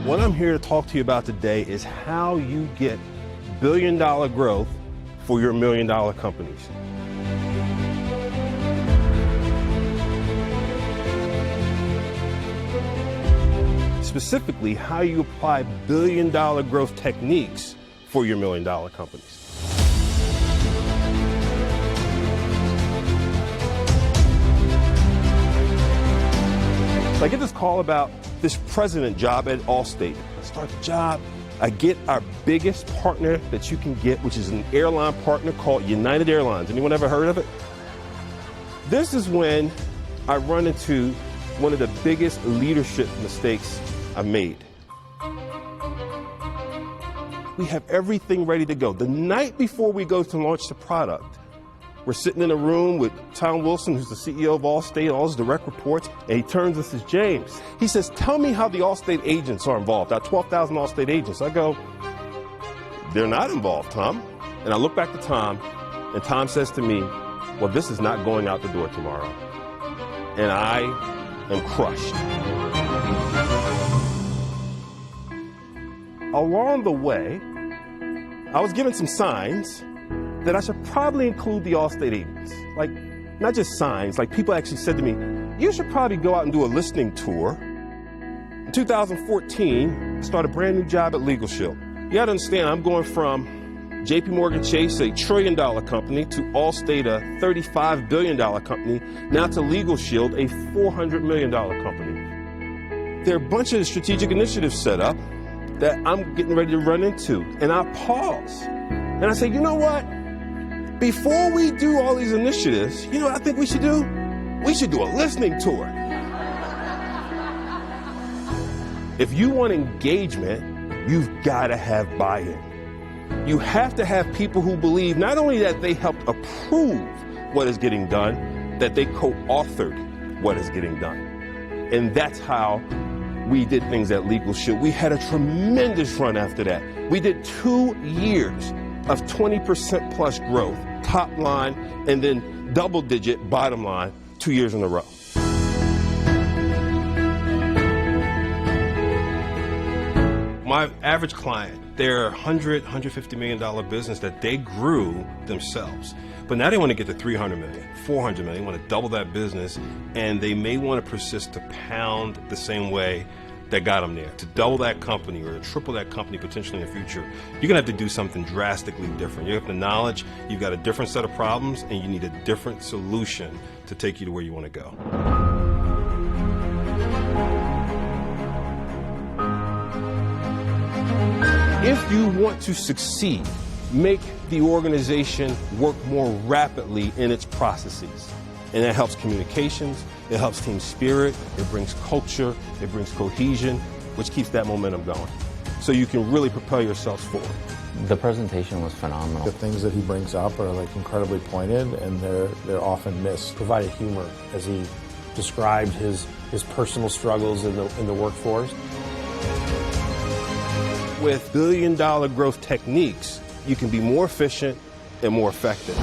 What I'm here to talk to you about today is how you get billion-dollar growth for your million-dollar companies. Specifically, how you apply billion-dollar growth techniques for your million-dollar companies. So I get this call about this president job at Allstate. I start the job. I get our biggest partner that you can get, which is an airline partner called United Airlines. Anyone ever heard of it? This is when I run into one of the biggest leadership mistakes I've made. We have everything ready to go. The night before we go to launch the product, we're sitting in a room with Tom Wilson, who's the CEO of Allstate, all his direct reports, and he turns and says, James, he says, tell me how the Allstate agents are involved. Our 12,000 Allstate agents. I go, they're not involved, Tom. And I look back to Tom, and Tom says to me, well, this is not going out the door tomorrow. And I am crushed. Along the way, I was given some signs that I should probably include the Allstate agents. Like, not just signs, like people actually said to me, you should probably go out and do a listening tour. In 2014, I started a brand new job at Legal Shield. You gotta understand, I'm going from JP Morgan Chase, a $1 trillion company, to Allstate, a $35 billion company, now to Legal Shield, a $400 million company. There are a bunch of strategic initiatives set up that I'm getting ready to run into. And I pause, and I say, you know what? Before we do all these initiatives, you know what I think we should do? We should do a listening tour. If you want engagement, you've got to have buy-in. You have to have people who believe not only that they helped approve what is getting done, that they co-authored what is getting done. And that's how we did things at Legal Shield. We had a tremendous run after that. We did 2 years of 20% plus growth, top line, and then double-digit bottom line 2 years in a row. My average client, they're a $100, $150 million business that they grew themselves. But now they want to get to 300 million, 400 million, they want to double that business, and they may want to persist to pound the same way that got them there. To double that company or to triple that company potentially in the future, you're gonna have to do something drastically different. You have the knowledge, you've got a different set of problems, and you need a different solution to take you to where you want to go. If you want to succeed, make the organization work more rapidly in its processes. And that helps communications, it helps team spirit, it brings culture, it brings cohesion, which keeps that momentum going. So you can really propel yourselves forward. The presentation was phenomenal. The things that he brings up are like incredibly pointed, and they're often missed. Provided humor as he described his personal struggles in the workforce. With billion-dollar growth techniques, you can be more efficient and more effective.